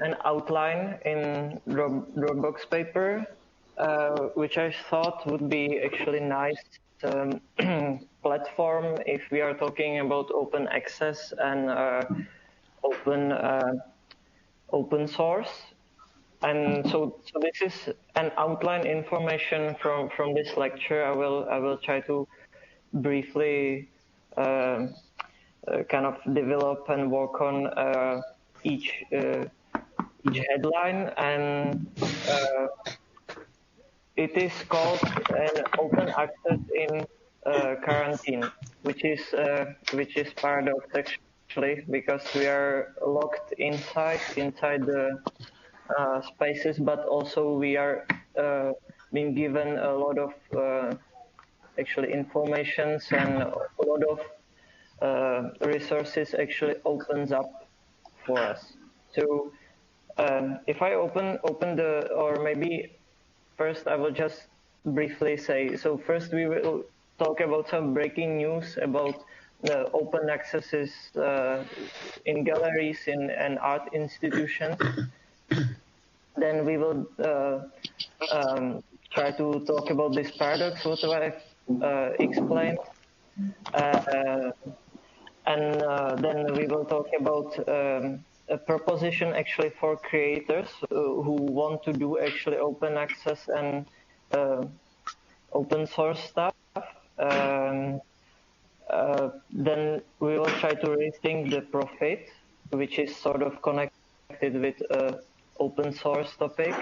an outline in Dropbox paper, which I thought would be actually nice platform if we are talking about open access and open source. And so this is an outline information from this lecture. I will try to briefly kind of develop and work on each headline, and it is called an open access in quarantine, which is paradox actually, because we are locked inside the spaces, but also we are being given a lot of actually informations, and a lot of resources actually opens up for us. So if I open the, or maybe first I will just briefly say, so first we will talk about some breaking news about the open accesses in galleries and art institutions. Then we will try to talk about this paradox, what I explained. And then we will talk about a proposition actually for creators who want to do actually open access and open source stuff. Then we will try to rethink the profit, which is sort of connected with open source topic.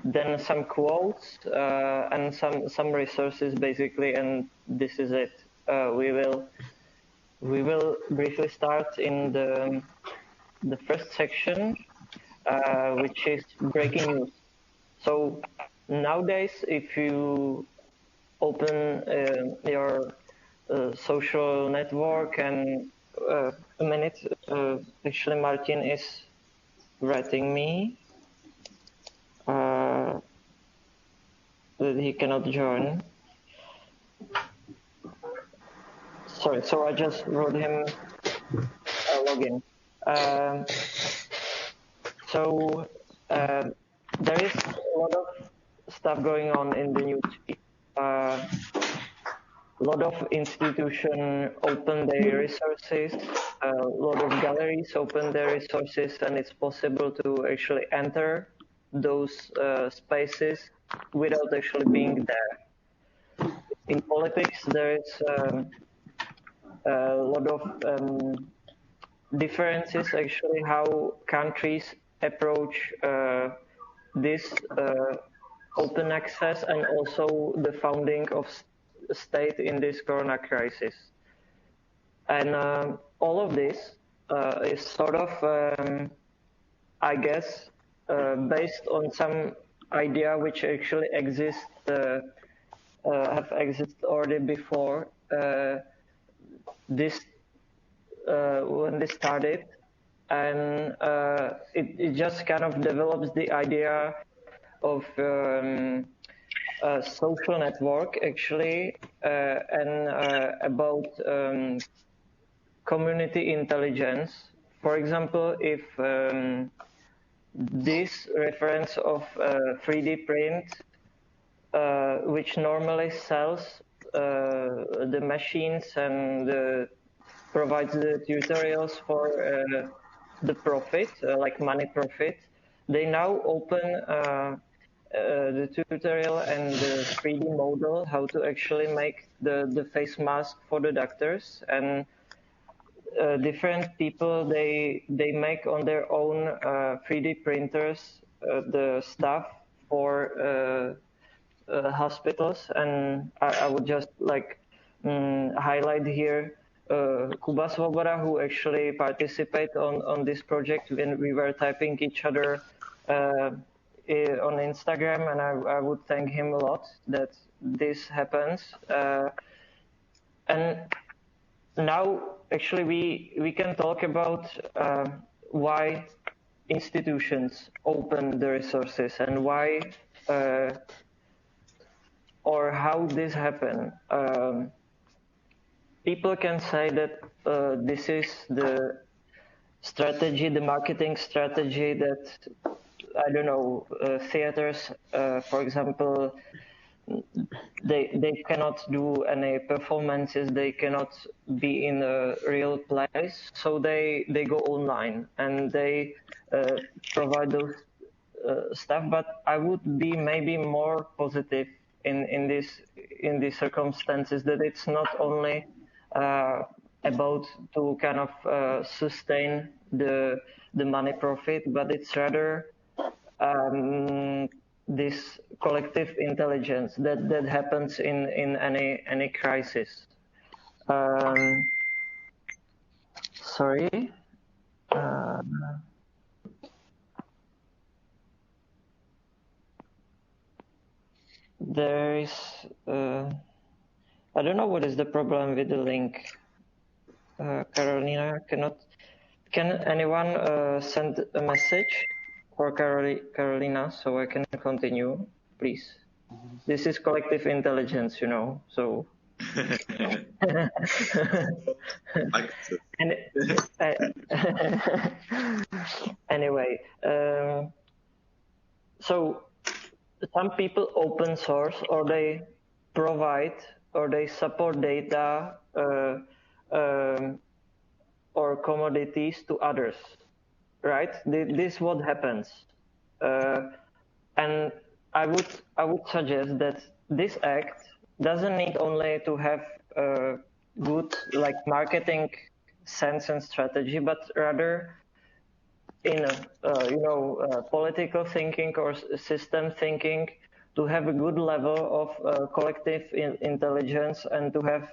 Then some quotes and some resources basically, and this is it. We will briefly start in the first section, which is breaking news. So nowadays, if you open your social network, and a minute, actually Martin is writing me that he cannot join. Sorry, so I just wrote him a login. So there is a lot of stuff going on in the newsfeed. A lot of institutions open their resources, a lot of galleries open their resources, and it's possible to actually enter those spaces without actually being there. In politics, there is a lot of differences actually how countries approach this open access, and also the founding of state in this corona crisis. And all of this is sort of, I guess, based on some idea which actually exists, have existed already before this when this started, and it just kind of develops the idea of a social network actually, and about community intelligence. For example, if this reference of 3D print, which normally sells the machines and provides the tutorials for the profit, like money profit, they now open the tutorial and the 3D model how to actually make the face mask for the doctors, and different people they make on their own 3D printers the stuff for hospitals. And I would just like highlight here Kuba Svoboda, who actually participated on this project when we were typing each other on Instagram, and I would thank him a lot that this happens. And now actually we can talk about why institutions open the resources and why or how this happened. People can say that this is the strategy, the marketing strategy that, I don't know, theaters, for example, they cannot do any performances, they cannot be in a real place, so they go online and they provide those stuff. But I would be maybe more positive in these circumstances, that it's not only about to kind of sustain the money profit, but it's rather this collective intelligence that happens in any crisis. Sorry. There is I don't know what is the problem with the link. Carolina can anyone send a message for Carolina so I can continue, please? This is collective intelligence, you know, so. Anyway, so some people open source, or they provide, or they support data or commodities to others, right? This is what happens, and I would suggest that this act doesn't need only to have good like marketing sense and strategy, but rather in political thinking or system thinking, to have a good level of collective intelligence, and to have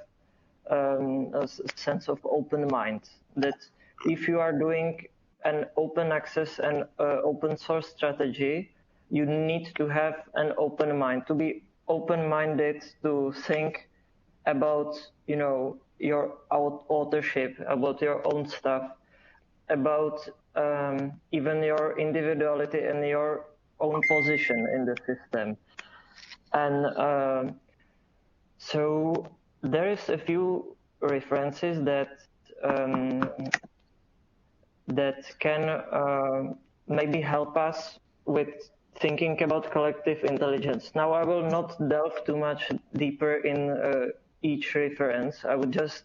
a sense of open mind. That if you are doing an open access and open source strategy, you need to have an open mind, to be open-minded, to think about, you know, your authorship, about your own stuff, about even your individuality and your own position in the system. And so there is a few references that can maybe help us with thinking about collective intelligence. Now, I will not delve too much deeper in each reference. I would just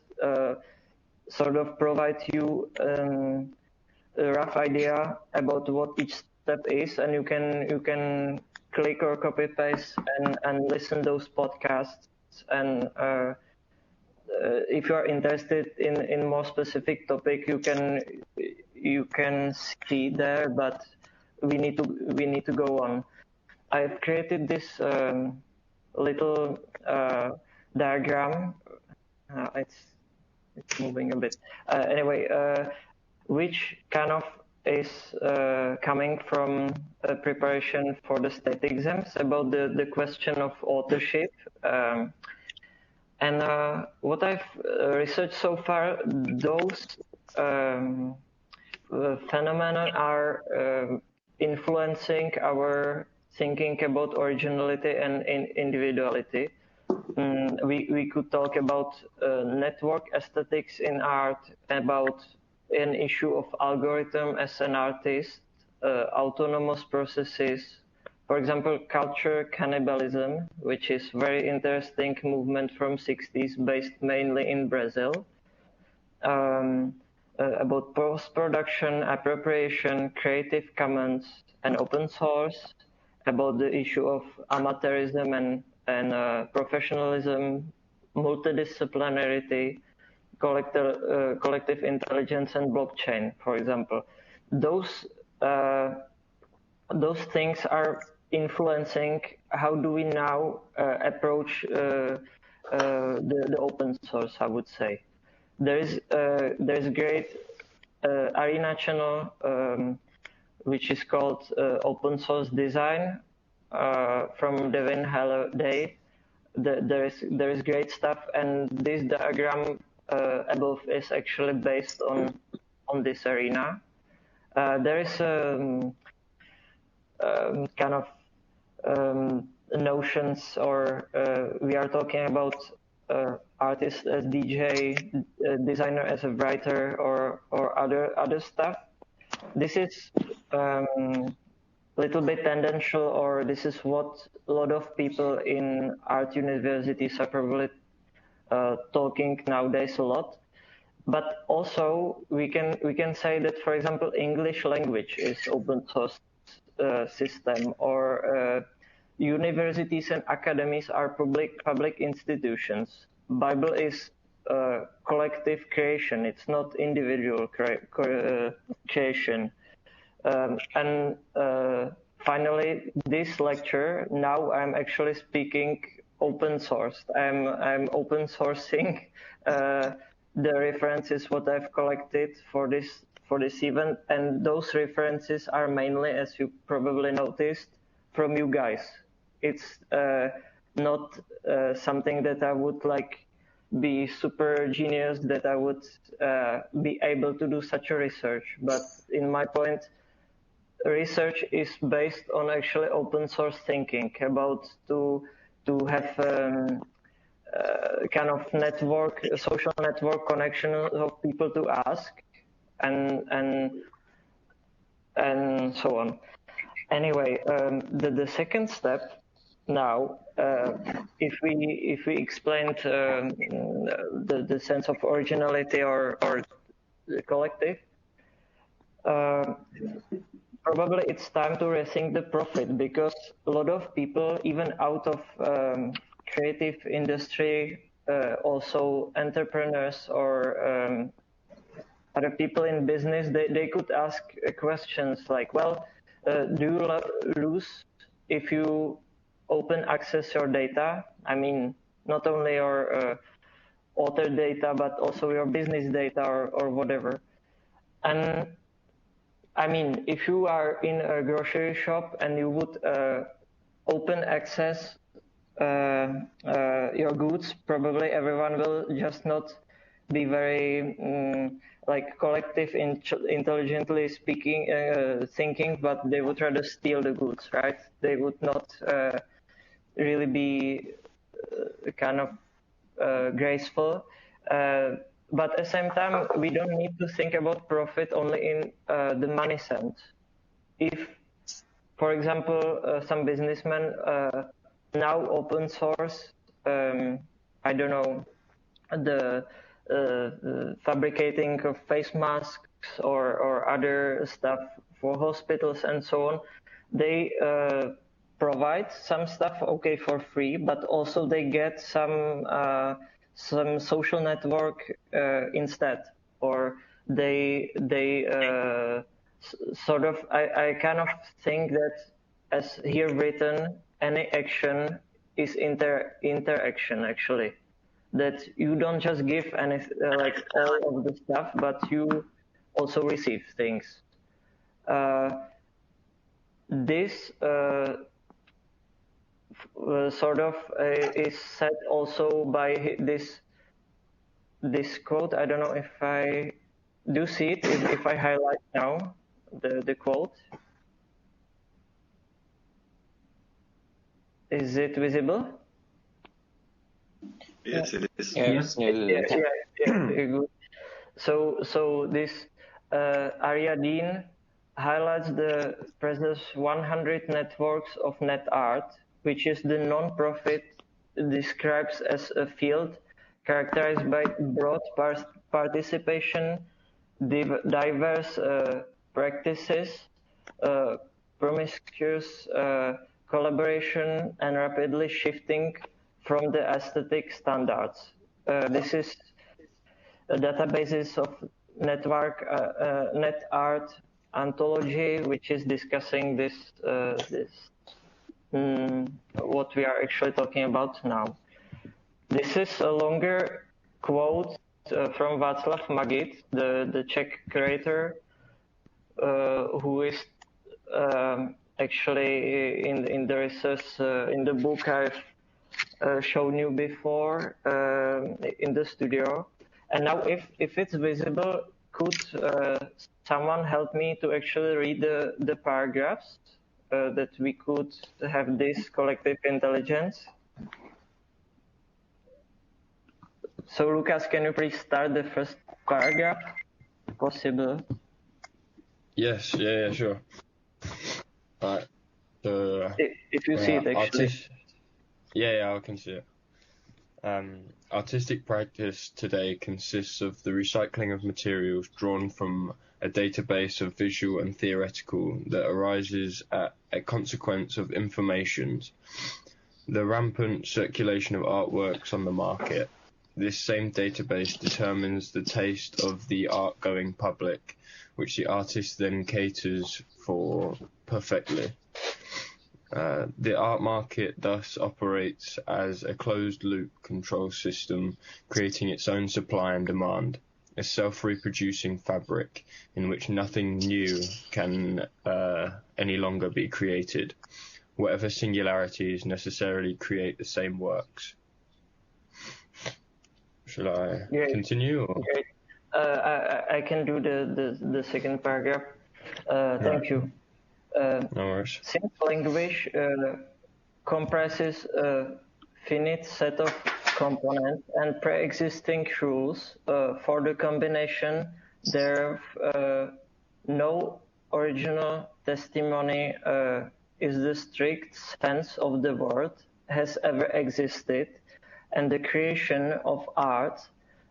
sort of provide you a rough idea about what each step is, and you can click or copy paste and listen those podcasts. And if you are interested in more specific topic, you can see there, but we need to go on. I have created this little diagram. It's moving a bit. Anyway, which kind of is coming from a preparation for the state exams about the question of authorship. And what I've researched so far, those phenomena are influencing our thinking about originality and individuality. We could talk about network aesthetics in art, about an issue of algorithm as an artist, autonomous processes, for example, culture cannibalism, which is very interesting movement from 60s based mainly in Brazil, about post-production, appropriation, Creative Commons, and open source, about the issue of amateurism and professionalism, multidisciplinarity, collective intelligence, and blockchain, for example. Those things are influencing how do we now approach the open source, I would say. There's great arena channel which is called Open Source Design from Devin Halliday. There is great stuff, and this diagram above is actually based on this arena. There is kind of notions, or we are talking about artist as DJ, designer as a writer, or other stuff. This is little bit tendential, or this is what a lot of people in art universities are probably talking nowadays a lot. But also we can say that, for example, English language is open source system, or universities and academies are public institutions. Bible is collective creation. It's not individual creation. And finally, this lecture, now I'm actually speaking open source. I'm open sourcing the references what I've collected for this event, and those references are mainly, as you probably noticed, from you guys. It's not something that I would like be super genius, that I would be able to do such a research. But in my point, research is based on actually open source thinking about to have kind of network, social network connection of people to ask, and so on. Anyway, the second step now, if we explained the sense of originality or the collective, probably it's time to rethink the profit, because a lot of people, even out of creative industry, also entrepreneurs or other people in business, they could ask questions like, well, do you lose if you open access your data? I mean, not only your author data, but also your business data or whatever. And I mean, if you are in a grocery shop and you would open access your goods, probably everyone will just not be very like collective, intelligently speaking, thinking, but they would rather steal the goods, right? They would not really be kind of graceful. But at the same time, we don't need to think about profit only in the money sense. If, for example, some businessmen now open source, I don't know, the fabricating of face masks or other stuff for hospitals and so on, they provide some stuff, okay, for free, but also they get some social network instead, or they sort of, I kind of think that, as here written, any action is interaction actually. That you don't just give any like all of the stuff, but you also receive things. This sort of is said also by this quote. I don't know if I do see it, if I highlight now the quote. Is it visible? Yes, it is. Yes. Yeah, good. So this Ariadne highlights the present 100 networks of net art, which is the non-profit describes as a field characterized by broad participation, diverse practices, promiscuous collaboration, and rapidly shifting from the aesthetic standards. This is a databasis of network net art anthology, which is discussing this what we are actually talking about now. This is a longer quote from Václav Magid, the Czech curator, who is actually in the research in the book I've shown you before in the studio. And now, if it's visible, could someone help me to actually read the paragraphs that we could have this collective intelligence? So Lucas, can you please start the first paragraph, possible? Yes, yeah, sure. Right. So, if you see it, actually. Yeah, I can see it. Artistic practice today consists of the recycling of materials drawn from a database of visual and theoretical that arises as a consequence of informations. The rampant circulation of artworks on the market. This same database determines the taste of the art-going public, which the artist then caters for perfectly. The art market thus operates as a closed-loop control system, creating its own supply and demand, a self-reproducing fabric in which nothing new can any longer be created. Whatever singularities necessarily create the same works. Shall I continue? Or? Great. I can do the second paragraph. Thank you. No worries. Since language comprises a finite set of components and pre-existing rules for the combination thereof, no original testimony is the strict sense of the word has ever existed, and the creation of art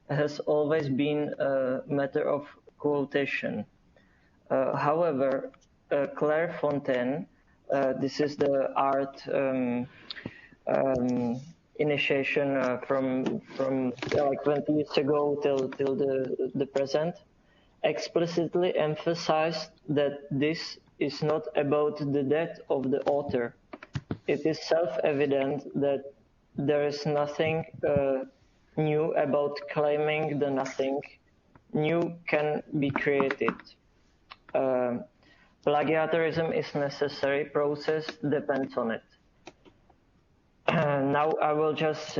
has always been a matter of quotation. However, Claire Fontaine, this is the art initiation from like 20 years ago till the present, explicitly emphasized that this is not about the death of the author. It is self-evident that there is nothing new about claiming the nothing new can be created. Plagiarism is necessary, process depends on it. Now I will just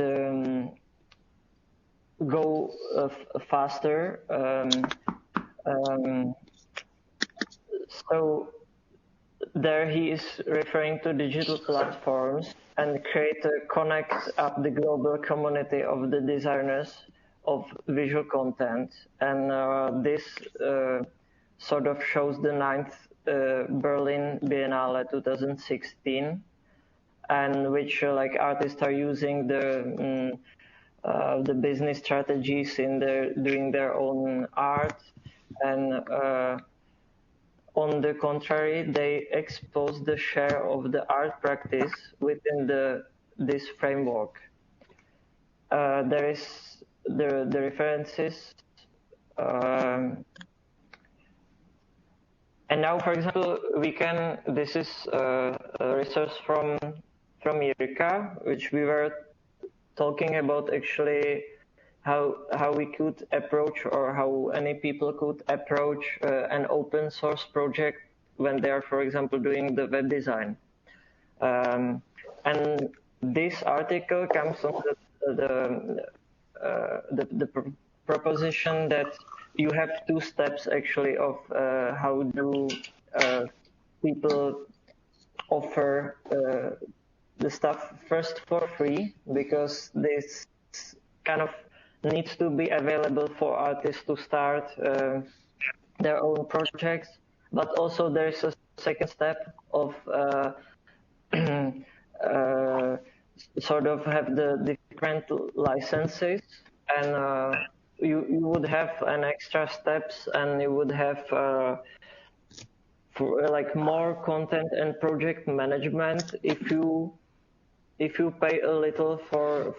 go faster. So there he is referring to digital platforms and connect up the global community of the designers of visual content. And this sort of shows the 9th Berlin Biennale 2016, and which like artists are using the business strategies in doing their own art, and on the contrary, they expose the share of the art practice within this framework. There is the references. And now, for example, this is a resource from Jirka, which we were talking about actually how we could approach, or how any people could approach an open source project when they are, for example, doing the web design. And this article comes from the proposition that you have 2 steps actually of how do people offer the stuff. First, for free, because this kind of needs to be available for artists to start their own projects. But also there's a second step of sort of have the different licenses, and you would have an extra steps, and you would have for like more content and project management if you pay a little for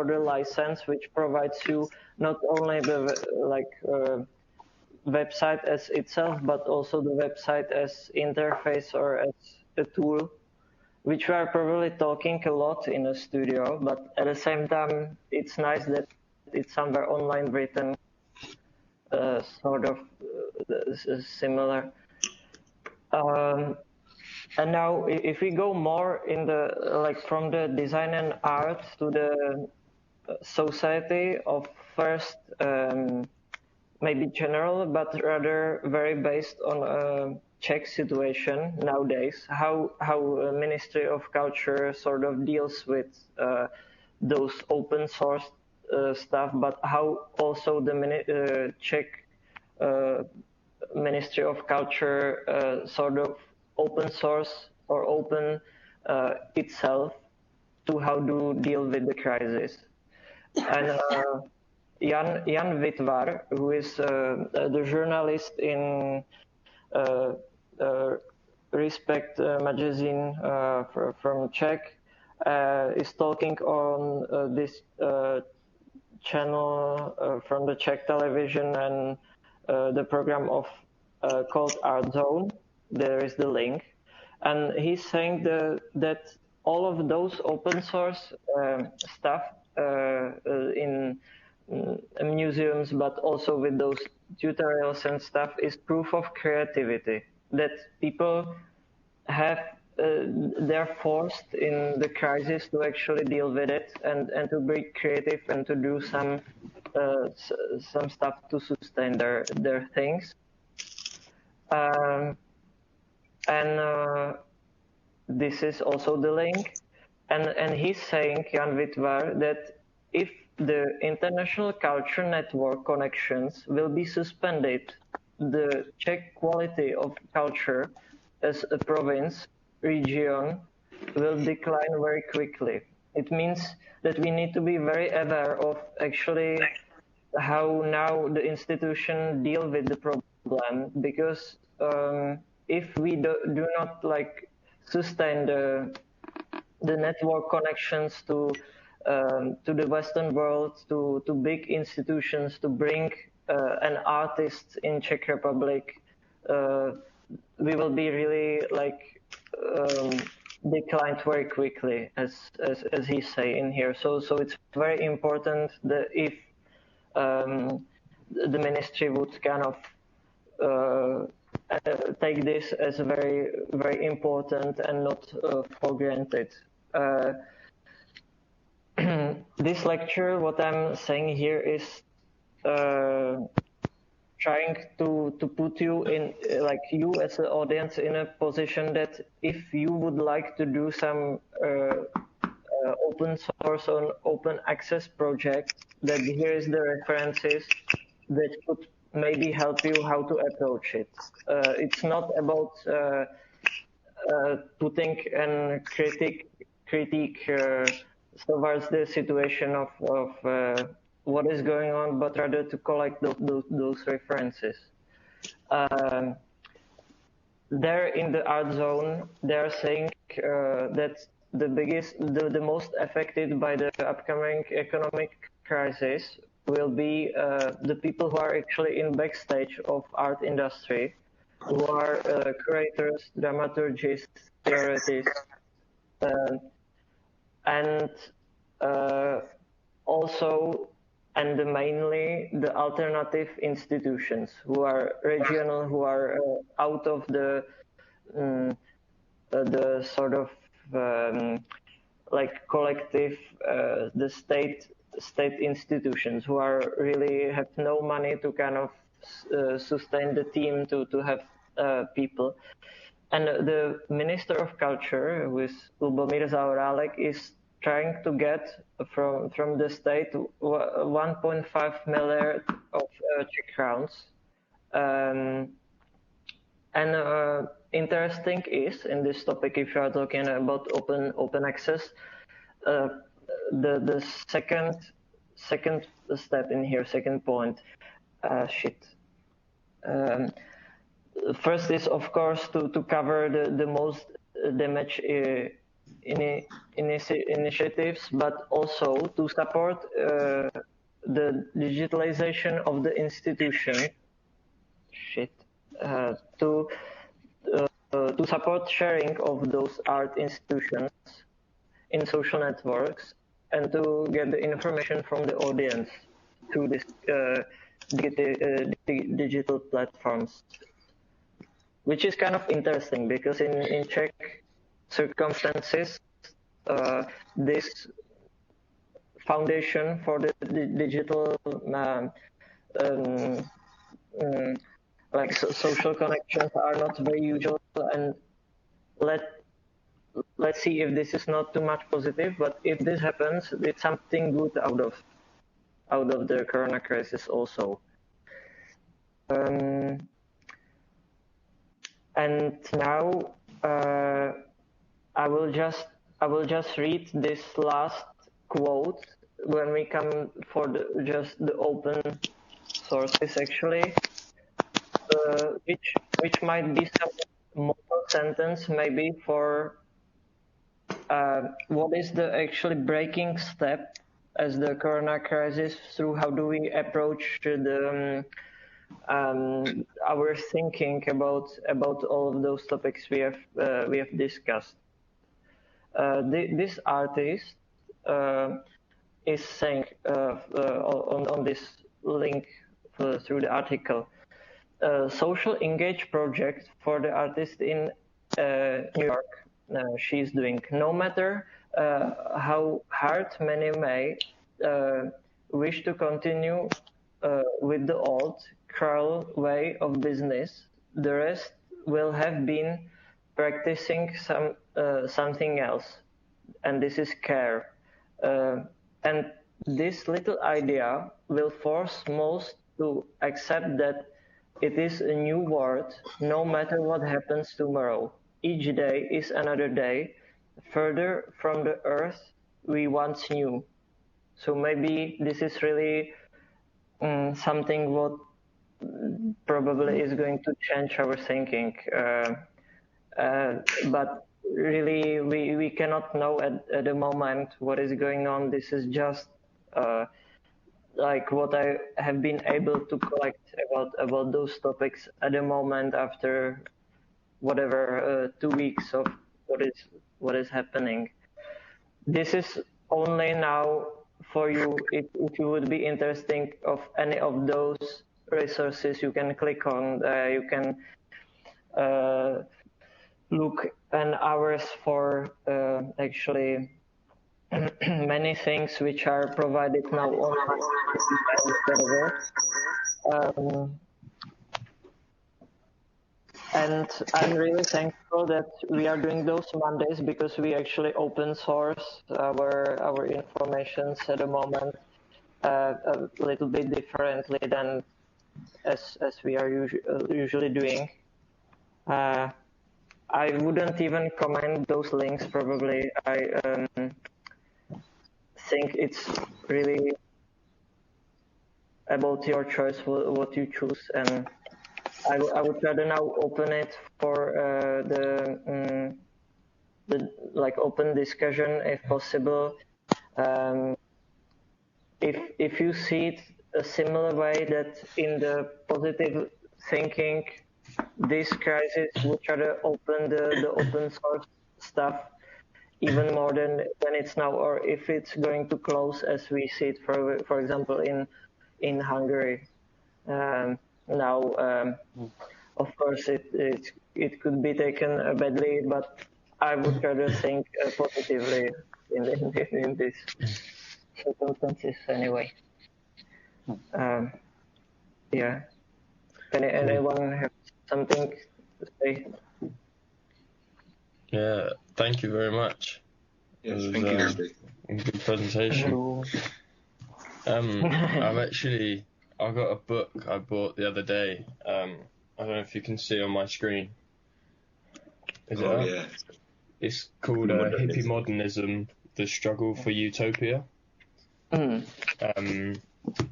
the license, which provides you not only the website as itself, but also the website as interface or as a tool, which we are probably talking a lot in a studio, but at the same time, it's nice that it's somewhere online written, sort of similar. And now, if we go more in the from the design and art to the society of first, maybe general, but rather very based on a Czech situation nowadays, how Ministry of Culture sort of deals with those open source stuff, but how also the Czech Ministry of Culture sort of open source or open itself to how to deal with the crisis. And Jan Witvar, who is the journalist in Respect magazine from Czech, is talking on this channel from the Czech television and the program of called Art Zone. There is the link, and he's saying that all of those open source stuff in museums, but also with those tutorials and stuff, is proof of creativity. That people have, they're forced in the crisis to actually deal with it and to be creative and to do some stuff to sustain their things. And this is also the link. And he's saying, Jan Witvar, that if the international culture network connections will be suspended, the Czech quality of culture as a province, region, will decline very quickly. It means that we need to be very aware of actually how now the institution deal with the problem, because if we do not like sustain the network connections to the Western world, to big institutions, to bring an artist in Czech Republic, we will be really like declined very quickly, as he's saying here. So it's very important that if the ministry would kind of take this as very, very important and not for granted. This lecture, what I'm saying here is trying to put you in, like you as an audience, in a position that if you would like to do some open source or open access project, that here is the references that could maybe help you how to approach it. It's not about putting a critique towards the situation of what is going on, but rather to collect those references. There in the art zone, they are saying that the most affected by the upcoming economic crisis will be the people who are actually in backstage of art industry, who are curators, dramaturgists, theorists, and also and mainly the alternative institutions who are regional, who are out of the sort of like collective, the state institutions, who are really have no money to kind of sustain the team to have people. And the Minister of Culture, who is Lubomír Zaorálek, is trying to get from the state 1.5 million of Czech crowns. And interesting is, in this topic, if you are talking about open access, the second step in here, second point, first is, of course, to cover the most damage initiatives, but also to support the digitalization of the institution. To support sharing of those art institutions in social networks, and to get the information from the audience through this digital platforms, which is kind of interesting because in Czech circumstances, this foundation for the digital like social connections are not very usual, and let's see if this is not too much positive, but if this happens, it's something good out of out of the Corona crisis also. And now I will just read this last quote when we come for just the open sources actually, which might be some model sentence maybe for what is the actually breaking step as the Corona crisis through how do we approach the our thinking about all of those topics we have discussed. This artist is saying on this link through the article, social engage project for the artist in New York. She's doing. No matter how hard many may wish to continue with the old cruel way of business, the rest will have been practicing something else, and this is care. And this little idea will force most to accept that it is a new world, no matter what happens tomorrow. Each day is another day, further from the earth we once knew. So maybe this is really something what probably is going to change our thinking. But really, we cannot know at the moment what is going on. This is just like what I have been able to collect about those topics at the moment after whatever 2 weeks of what is happening. This is only now for you. If you would be interested of any of those resources, you can click on. You can look an hours for actually many things which are provided now online. And I'm really thankful that we are doing those Mondays because we actually open source our informations at the moment a little bit differently than as we are usually doing. I wouldn't even comment those links probably. I think it's really about your choice what you choose, and I would rather now open it for the like open discussion if possible. If you see it a similar way that in the positive thinking, this crisis would rather open the open source stuff even more than it's now, or if it's going to close as we see it for example in Hungary. Now, of course, it could be taken badly, but I would rather think positively in these circumstances anyway. Yeah. Anyone have something to say? Yeah, thank you very much. Yes, It was, thank you. a good presentation. I've got a book I bought the other day. I don't know if you can see on my screen. Is it up? Yeah. It's called Hippie Modernism, The Struggle for Utopia.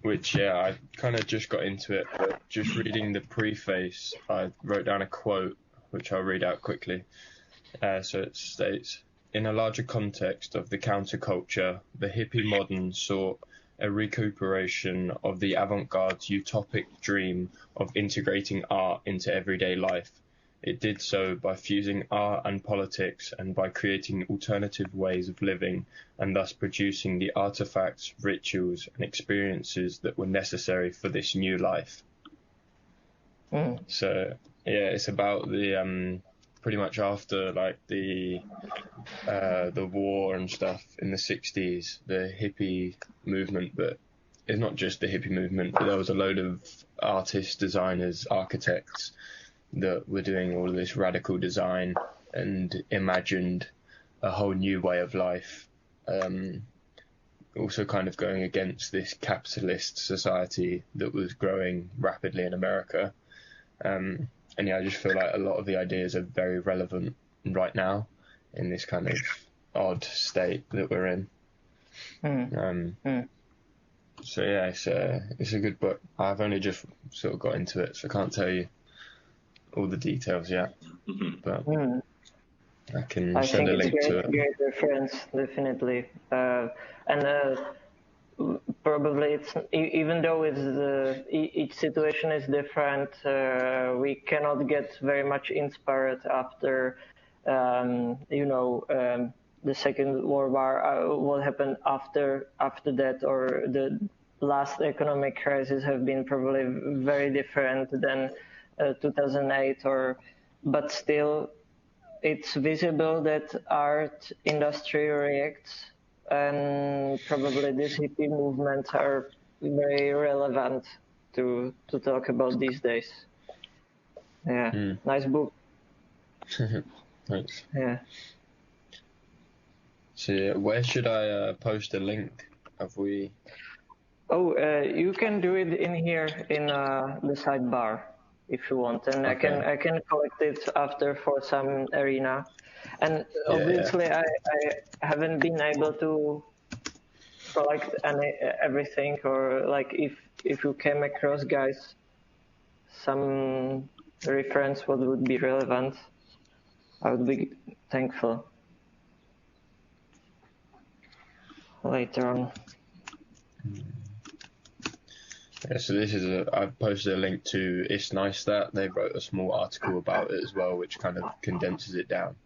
Which, I kind of just got into it, but just reading the preface, I wrote down a quote, which I'll read out quickly. So it states, in a larger context of the counterculture, the hippie modern sought a recuperation of the avant-garde's utopic dream of integrating art into everyday life. It did so by fusing art and politics and by creating alternative ways of living and thus producing the artifacts, rituals and experiences that were necessary for this new life. So, yeah, it's about the pretty much after like the war and stuff in the 60s, the hippie movement, but it's not just the hippie movement, but there was a load of artists, designers, architects that were doing all of this radical design and imagined a whole new way of life, also kind of going against this capitalist society that was growing rapidly in America. And yeah, I just feel like a lot of the ideas are very relevant right now in this kind of odd state that we're in. So yeah, it's a good book. I've only just sort of got into it, so I can't tell you all the details yet. But I can send a link to it. Great reference, definitely. Probably it's, even though each situation is different, we cannot get very much inspired after, the Second World War, what happened after that, or the last economic crisis have been probably very different than 2008, but still it's visible that art industry reacts, and probably these hippie movements are very relevant to talk about these days. Yeah, nice book. Thanks. Yeah. So where should I post a link? Have we? Oh, you can do it in here in the sidebar if you want, and Okay. I can collect it after for some arena. And obviously, I haven't been able to collect everything, or like if you came across, guys, some reference what would be relevant, I would be thankful later on. Yeah, so this is I've posted a link to It's Nice That. They wrote a small article about it as well, which kind of condenses it down.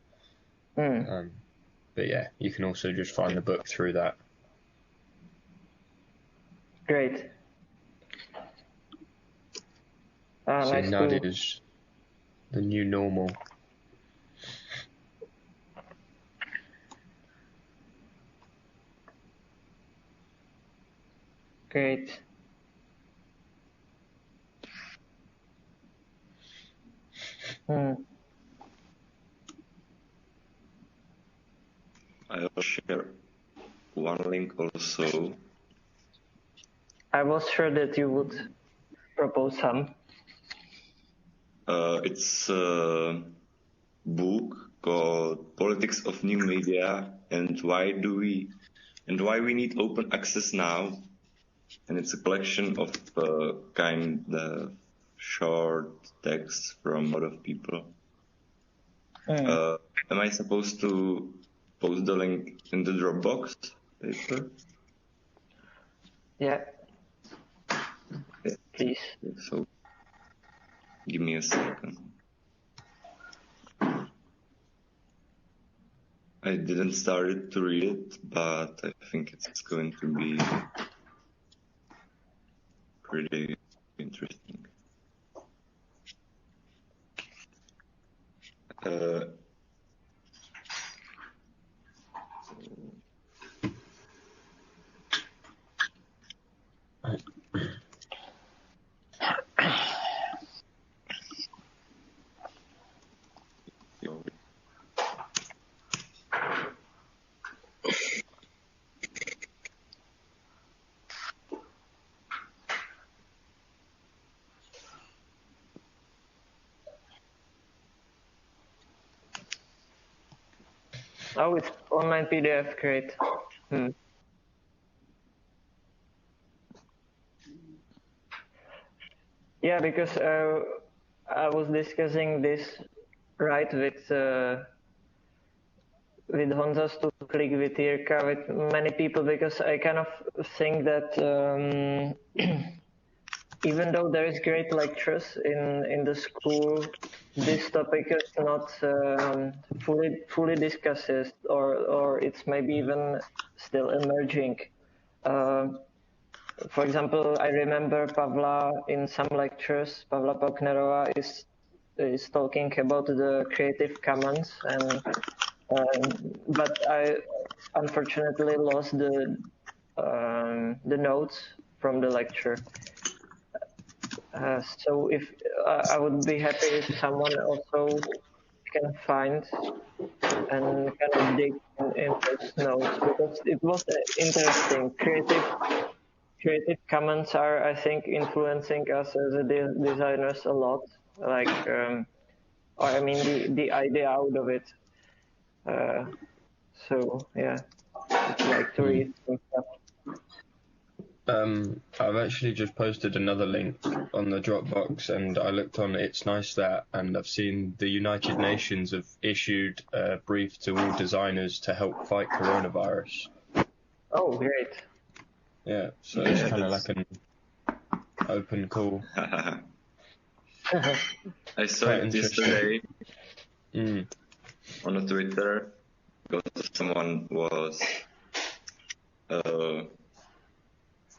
But yeah, you can also just find the book through that. Great. So Nice NUD is the new normal. Great. I will share one link also. I was sure that you would propose some. It's a book called Politics of New Media and Why We Need Open Access Now. And it's a collection of kind of short texts from a lot of people. Am I supposed to post the link in the Dropbox paper? Yeah. Yeah. Please. So give me a second. I didn't start to read it, but I think it's going to be pretty interesting. Oh, it's online PDF, great. Yeah, because I was discussing this right with Honza Stuklik, with Jirka, with many people, because I kind of think that even though there is great lectures in the school, this topic is not fully discussed, or it's maybe even still emerging. For example, I remember Pavla in some lectures. Pavla Poknerova is talking about the Creative Commons, and but I unfortunately lost the notes from the lecture. So if I would be happy if someone also can find and kind of dig in those notes, because it was interesting. Creative Commons are, I think, influencing us as designers a lot. Like, or I mean, the idea out of it. So yeah, I'd like to read some stuff. I've actually just posted another link on the Dropbox, and I looked on It's Nice That, and I've seen the United Nations have issued a brief to all designers to help fight coronavirus. Oh, great. Yeah, so it's kind of like an open call. I saw it yesterday Mm. on a Twitter, because someone was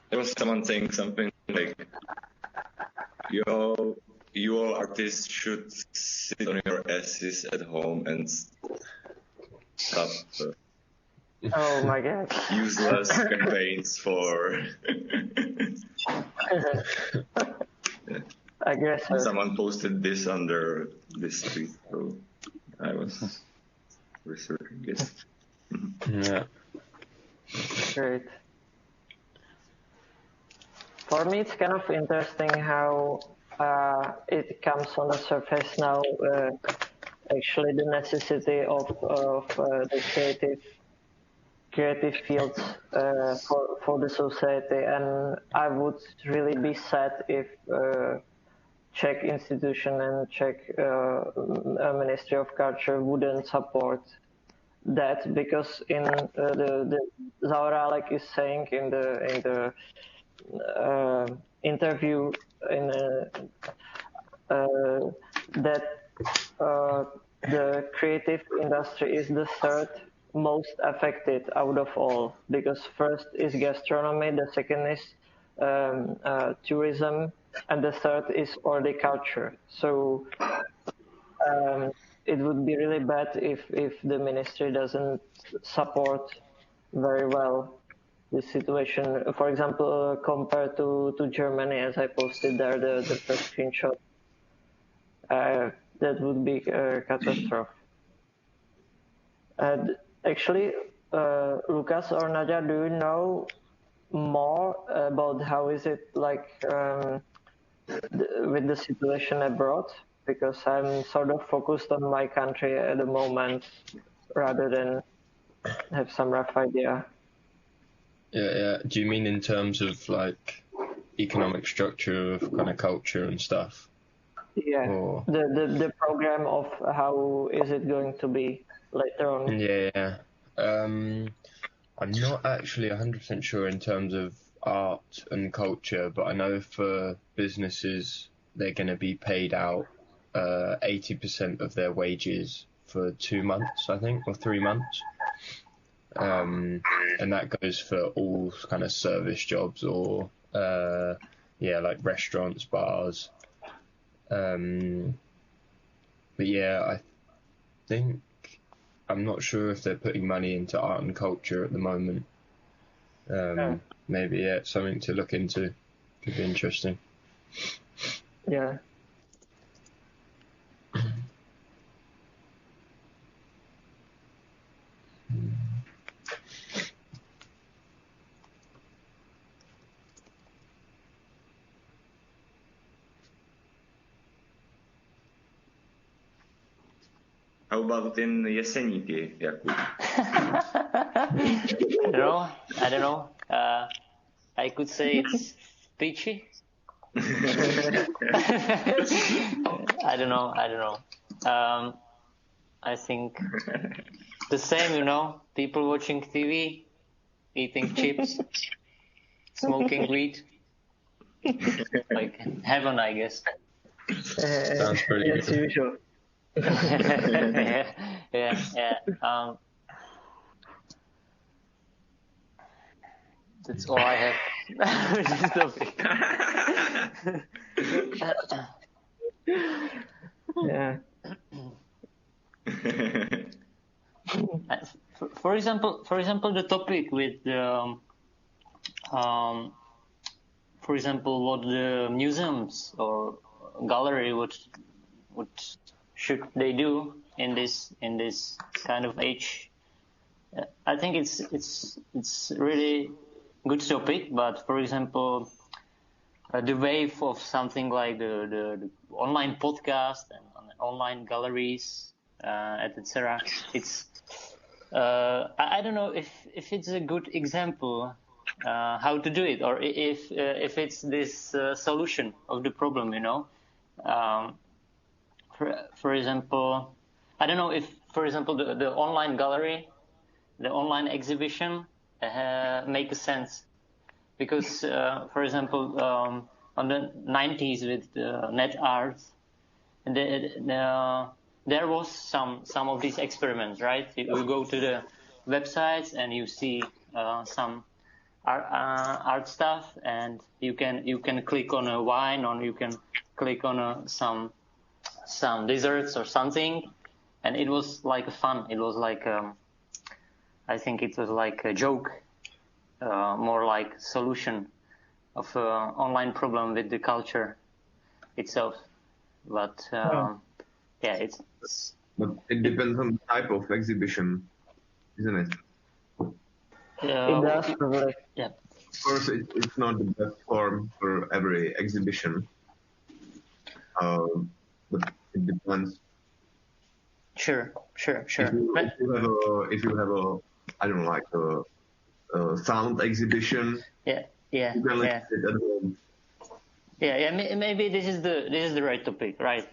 there was someone saying something like, you all artists should sit on your asses at home and stop Oh my god. useless campaigns for I guess so. someone posted this under this tweet, so I was researching it. Yeah. Great. For me, it's kind of interesting how it comes on the surface now. Actually, the necessity of the creative fields for the society, and I would really be sad if Czech institution and Czech Ministry of Culture wouldn't support that, because in the Zaorálek is saying in the interview that the creative industry is the third most affected out of all, because first is gastronomy, the second is tourism, and the third is horticulture. So it would be really bad if the ministry doesn't support very well the situation. For example, compared to Germany, as I posted there, the first screenshot, that would be a catastrophe. And actually, Lucas or Nadia, do you know more about how is it like with the situation abroad? Because I'm sort of focused on my country at the moment rather than have some rough idea. Yeah. Do you mean in terms of like economic structure of kind of culture and stuff? Yeah, Or... the program of how is it going to be later on? Yeah. I'm not actually 100% sure in terms of art and culture, but I know for businesses they're going to be paid out 80% of their wages for 2 months, I think, or 3 months. And that goes for all kind of service jobs or like restaurants, bars. But yeah, I think I'm not sure if they're putting money into art and culture at the moment. Maybe it's something to look into. Could be interesting. Yeah. How about in Jeseníky, Jakub? I don't know. I could say it's peachy. I don't know. I think the same, people watching TV, eating chips, smoking weed. Like heaven, I guess. Sounds pretty good. As usual. Yeah. That's all I have with this topic. Yeah. For example, the topic with for example, what the museums or gallery would should they do in this kind of age. I think it's really good topic, but for example, the wave of something like the online podcast and online galleries, etc. It's I don't know if it's a good example how to do it, or if it's this solution of the problem, For example, I don't know if, for example, the online gallery, the online exhibition make sense, because for example, on the 90s with net art, there was some of these experiments, right? You go to the websites and you see some art stuff, and you can click on a wine, or you can click on some desserts or something, and it was like fun. It was like I think it was like a joke, more like solution of online problem with the culture itself. But yeah, it's. But it depends on the type of exhibition, isn't it? It does, probably. Yeah. Of course, it's not the best form for every exhibition, but it depends. Sure. If you have a I don't know, like a sound exhibition. Yeah. You can listen to it at home. Yeah. Maybe this is the right topic, right.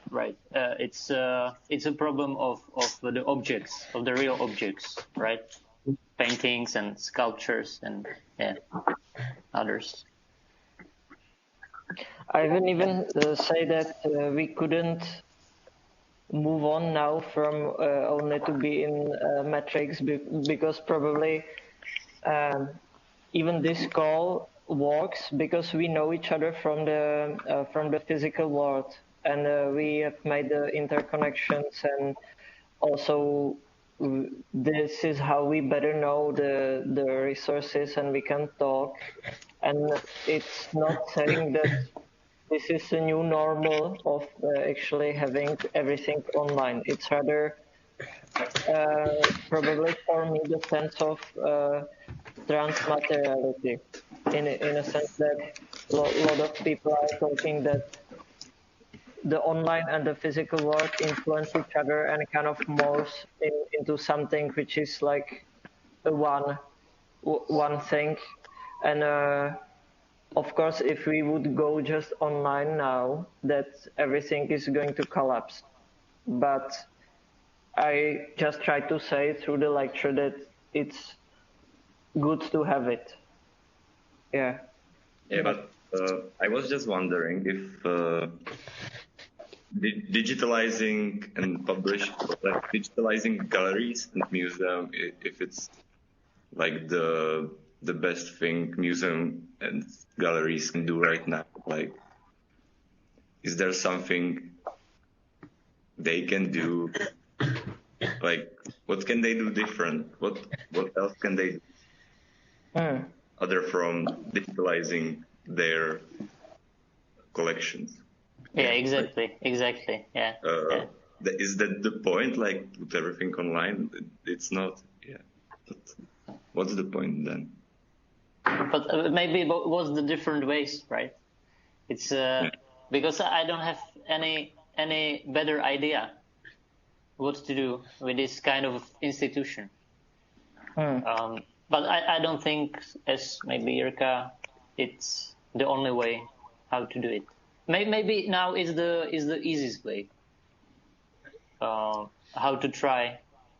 It's a problem of the objects, of the real objects, right? Paintings and sculptures and others. I would even say that we couldn't move on now from only to be in metrics, because probably even this call works because we know each other from the physical world, and we have made the interconnections, and also this is how we better know the resources, and we can talk. And it's not saying that this is a new normal of actually having everything online. It's rather probably for me the sense of transmateriality, in a sense that a lot of people are talking that the online and the physical world influence each other and kind of morphs into something which is like a one thing. And of course, if we would go just online now, that everything is going to collapse. But I just try to say through the lecture that it's good to have it. Yeah. Yeah, but I was just wondering if digitalizing and digitalizing galleries and museum, if it's like the best thing museum and galleries can do right now. Like, is there something they can do? Like, what can they do different? What else can they do other from digitalizing their collections? Yeah, exactly. Yeah. Is that the point? Like, put everything online? It's not. Yeah. But what's the point then? But maybe what's the different ways, right? It's because I don't have any better idea what to do with this kind of institution. But I don't think, as maybe Jirka, it's the only way how to do it. Maybe now is the easiest way. How to try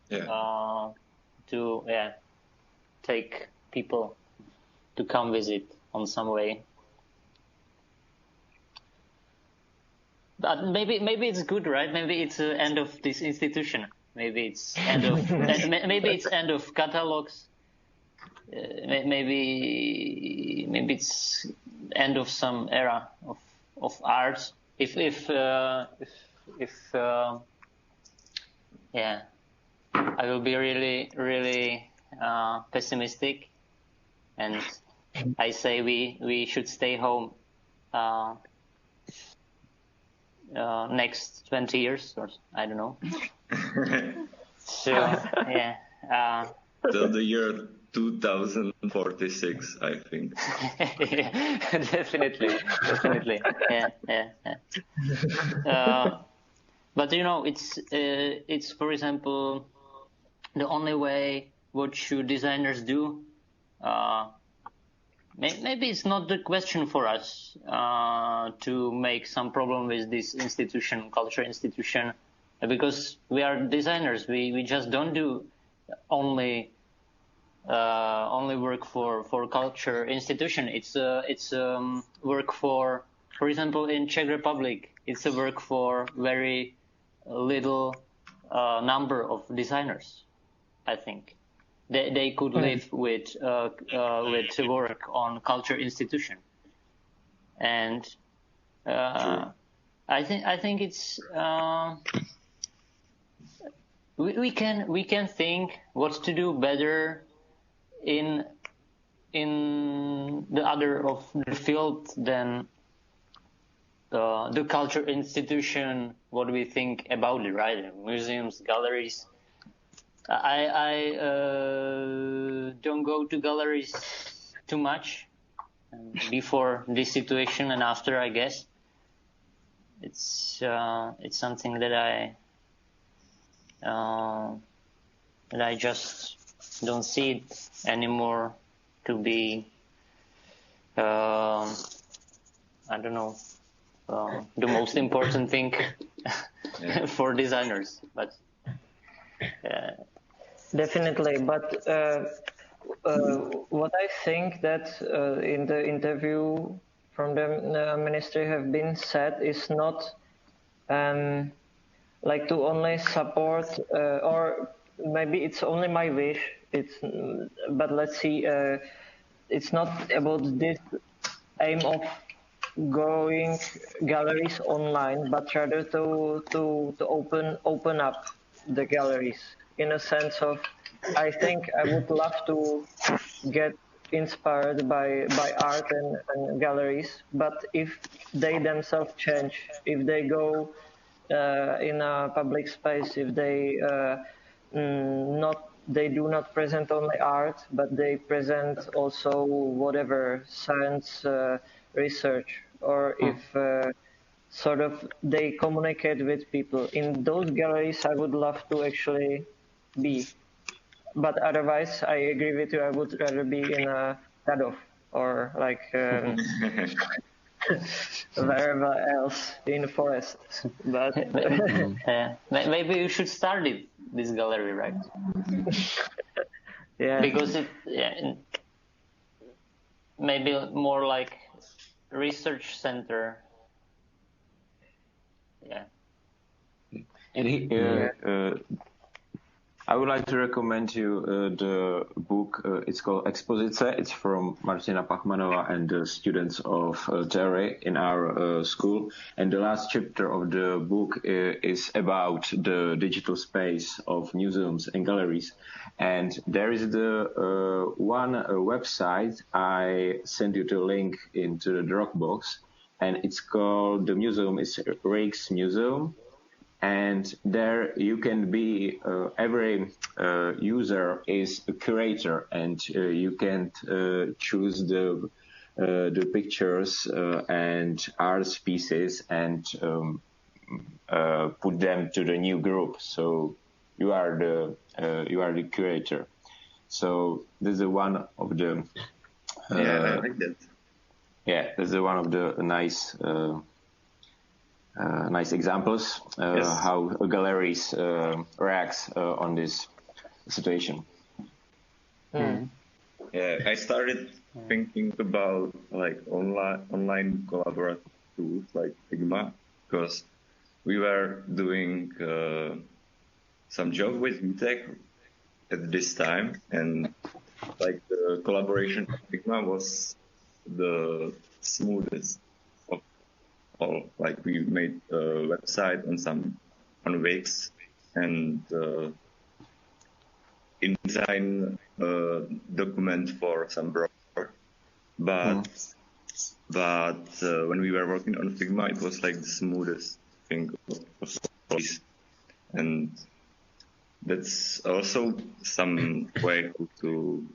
to take people to come visit on some way. But maybe it's good, right? Maybe it's the end of this institution. Maybe it's end of maybe it's end of catalogs. Maybe it's end of some era of art. If I will be really pessimistic, and I say we should stay home. next 20 years, or I don't know. So yeah. Till the year 2046, I think. Definitely. Yeah. But it's for example, the only way. What should designers do? Maybe it's not the question for us to make some problem with this institution, culture institution, because we are designers. We just don't do only work for culture institution. It's work for example, in Czech Republic, it's a work for very little number of designers, I think. They could live with work on culture institution, and I think it's we can think what to do better in the other of the field than the culture institution. What we think about it, right? Museums, galleries. I don't go to galleries too much before this situation and after, I guess. It's something that I just don't see it anymore to be I don't know the most important thing for designers, but definitely. But what I think that in the interview from the ministry have been said is not like to only support or maybe it's only my wish. But let's see. It's not about this aim of going galleries online, but rather to open up the galleries in a sense of. I think I would love to get inspired by art and galleries, but if they themselves change, if they go in a public space, if they do not present only art, but they present also whatever science research, or if sort of they communicate with people. In those galleries, I would love to actually be. But otherwise, I agree with you. I would rather be in a Tadov or like wherever else in the forest. But maybe you should start this gallery, right? Yeah. Because maybe more like research center. Yeah. And I would like to recommend you the book. It's called Expozice. It's from Martina Pachmanova and the students of theory in our school. And the last chapter of the book is about the digital space of museums and galleries. And there is the one website. I send you the link into the Dropbox. And it's called, the museum is Rijks Museum. And there you can be, every user is a curator, and you can choose the pictures and art pieces and put them to the new group. So you are the curator. So this is one of the I like that. Yeah, this is one of the nice examples how galleries react on this situation. Yeah, I started thinking about like online collaborative tools like Figma, because we were doing some job with VTech at this time, and like the collaboration of Figma was the smoothest. Like we made a website on Wix and InDesign document for some browser. But when we were working on Figma, it was like the smoothest. think of police. And that's also some way to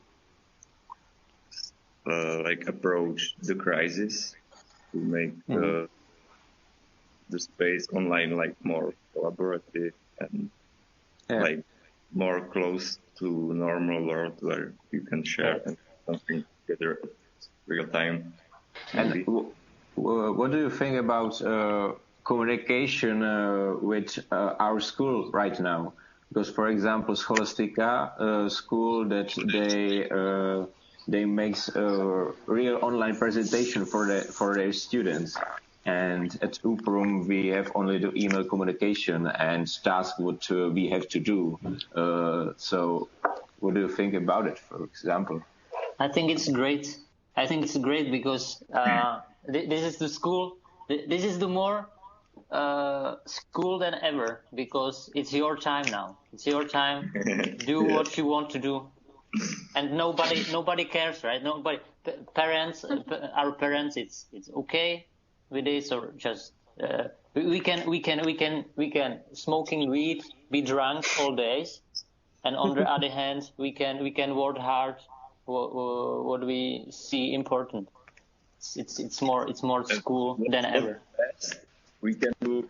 like approach the crisis, to make the space online like more collaborative and like more close to normal world where you can share something together at real time. And what do you think about communication with our school right now? Because, for example, Scholastica school that they makes a real online presentation for their students, and at UPRUM we have only the email communication and task what we have to do. So, what do you think about it, for example? I think it's great. I think it's great because this is the school. This is the more school than ever, because it's your time now. It's your time. Do what you want to do, and nobody cares, right? Nobody. Parents, our parents, it's okay with this, or just we can smoking weed, be drunk all days, and on the other hand, we can work hard. What we see important. It's more school than ever. We can do